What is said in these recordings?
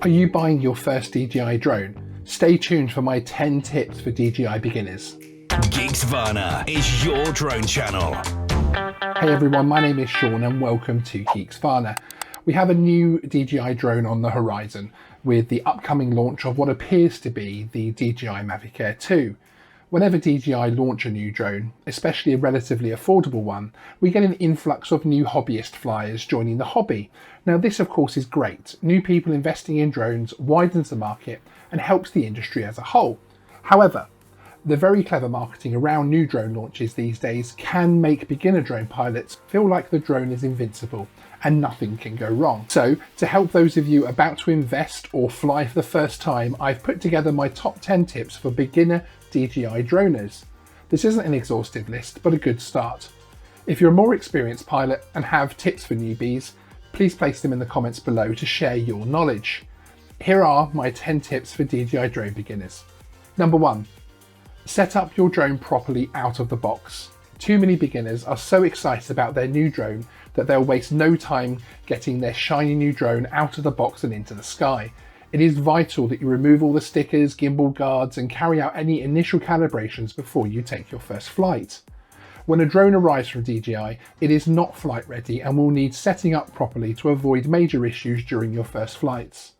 Are you buying your first DJI drone? Stay tuned for my 10 tips for DJI beginners. Geeksvana is your drone channel. Hey everyone, my name is Sean and welcome to Geeksvana. We have a new DJI drone on the horizon with the upcoming launch of what appears to be the DJI Mavic Air 2. Whenever DJI launch a new drone, especially a relatively affordable one, we get an influx of new hobbyist flyers joining the hobby. Now this of course is great. New people investing in drones widens the market and helps the industry as a whole. However, the very clever marketing around new drone launches these days can make beginner drone pilots feel like the drone is invincible and nothing can go wrong. So to help those of you about to invest or fly for the first time, I've put together my top 10 tips for beginner DJI droners. This isn't an exhaustive list, but a good start. If you're a more experienced pilot and have tips for newbies, please place them in the comments below to share your knowledge. Here are my 10 tips for DJI drone beginners. Number 1. Set up your drone properly out of the box. Too many beginners are so excited about their new drone that they'll waste no time getting their shiny new drone out of the box and into the sky. It is vital that you remove all the stickers, gimbal guards, and carry out any initial calibrations before you take your first flight. When a drone arrives from DJI, it is not flight ready and will need setting up properly to avoid major issues during your first flights.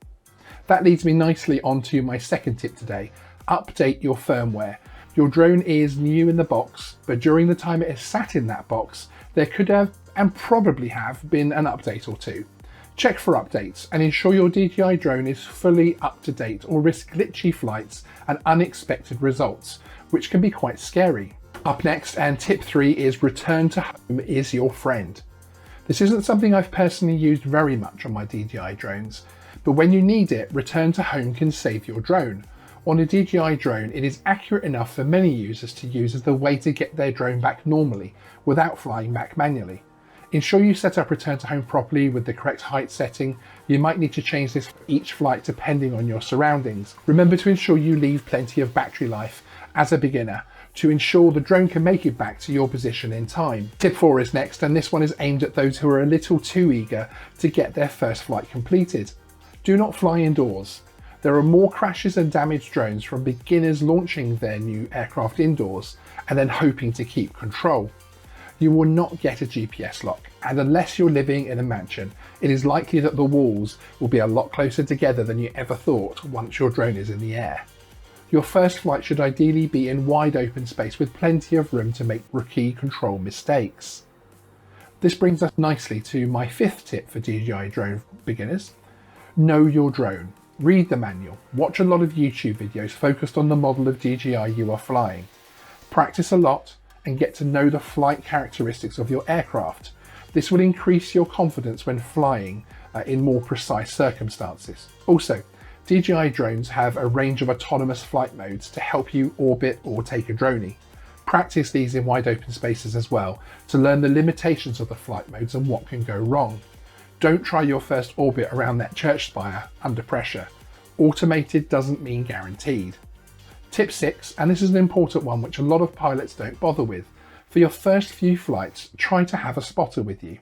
That leads me nicely onto my second tip today. Update your firmware. Your drone is new in the box, but during the time it has sat in that box, there could have and probably have been an update or two. Check for updates and ensure your DJI drone is fully up to date or risk glitchy flights and unexpected results, which can be quite scary. Up next, and tip 3 is return to home is your friend. This isn't something I've personally used very much on my DJI drones, but when you need it, return to home can save your drone. On a DJI drone, it is accurate enough for many users to use as the way to get their drone back normally without flying back manually. Ensure you set up return to home properly with the correct height setting. You might need to change this for each flight depending on your surroundings. Remember to ensure you leave plenty of battery life as a beginner to ensure the drone can make it back to your position in time. Tip 4 is next, and this one is aimed at those who are a little too eager to get their first flight completed. Do not fly indoors. There are more crashes and damaged drones from beginners launching their new aircraft indoors and then hoping to keep control. You will not get a GPS lock, and unless you're living in a mansion, it is likely that the walls will be a lot closer together than you ever thought once your drone is in the air. Your first flight should ideally be in wide open space with plenty of room to make rookie control mistakes. This brings us nicely to my 5th tip for DJI drone beginners. Know your drone. Read the manual. Watch a lot of YouTube videos focused on the model of DJI you are flying. Practice a lot and get to know the flight characteristics of your aircraft. This will increase your confidence when flying in more precise circumstances. Also, DJI drones have a range of autonomous flight modes to help you orbit or take a droney. Practice these in wide open spaces as well to learn the limitations of the flight modes and what can go wrong. Don't try your first orbit around that church spire under pressure. Automated doesn't mean guaranteed. Tip 6, and this is an important one which a lot of pilots don't bother with. For your first few flights, try to have a spotter with you.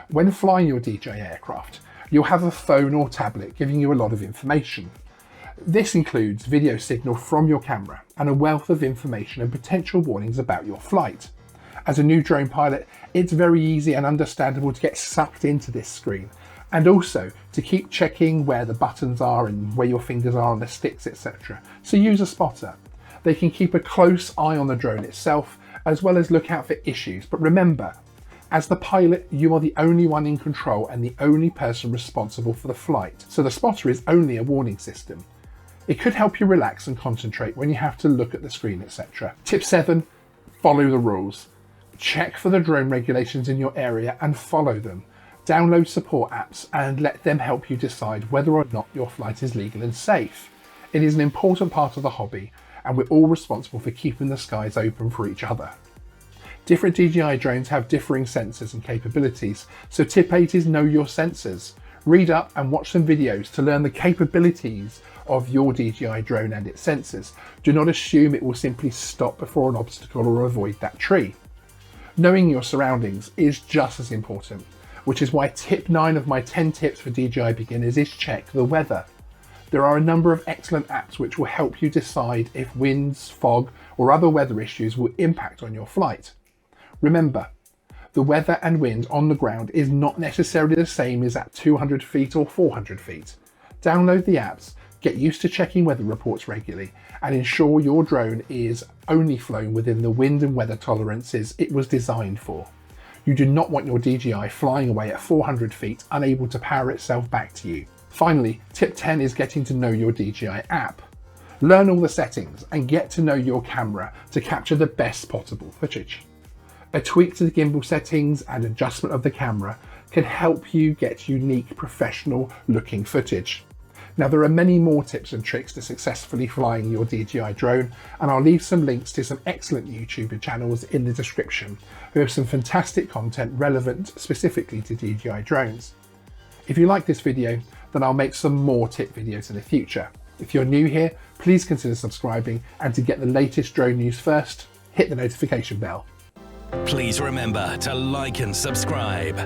When flying your DJI aircraft, you'll have a phone or tablet giving you a lot of information. This includes video signal from your camera and a wealth of information and potential warnings about your flight. As a new drone pilot, it's very easy and understandable to get sucked into this screen, and also to keep checking where the buttons are and where your fingers are on the sticks, etc. So use a spotter. They can keep a close eye on the drone itself, as well as look out for issues. But remember, as the pilot, you are the only one in control and the only person responsible for the flight. So the spotter is only a warning system. It could help you relax and concentrate when you have to look at the screen, etc. Tip 7, follow the rules. Check for the drone regulations in your area and follow them. Download support apps and let them help you decide whether or not your flight is legal and safe. It is an important part of the hobby, and we're all responsible for keeping the skies open for each other. Different DJI drones have differing sensors and capabilities, so tip 8 is know your sensors. Read up and watch some videos to learn the capabilities of your DJI drone and its sensors. Do not assume it will simply stop before an obstacle or avoid that tree. Knowing your surroundings is just as important, which is why tip 9 of my 10 tips for DJI beginners is check the weather. There are a number of excellent apps which will help you decide if winds, fog, or other weather issues will impact on your flight. Remember, the weather and wind on the ground is not necessarily the same as at 200 feet or 400 feet. Download the apps, get used to checking weather reports regularly, and ensure your drone is only flown within the wind and weather tolerances it was designed for. You do not want your DJI flying away at 400 feet, unable to power itself back to you. Finally, tip 10 is getting to know your DJI app. Learn all the settings and get to know your camera to capture the best possible footage. A tweak to the gimbal settings and adjustment of the camera can help you get unique professional looking footage. Now, there are many more tips and tricks to successfully flying your DJI drone, and I'll leave some links to some excellent YouTube channels in the description who have some fantastic content relevant specifically to DJI drones. If you like this video, then I'll make some more tip videos in the future. If you're new here, please consider subscribing, and to get the latest drone news first, hit the notification bell. Please remember to like and subscribe.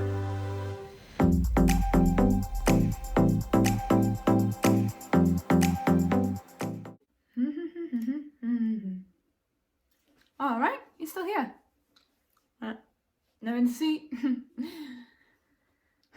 All right, you're still here. No in the seat.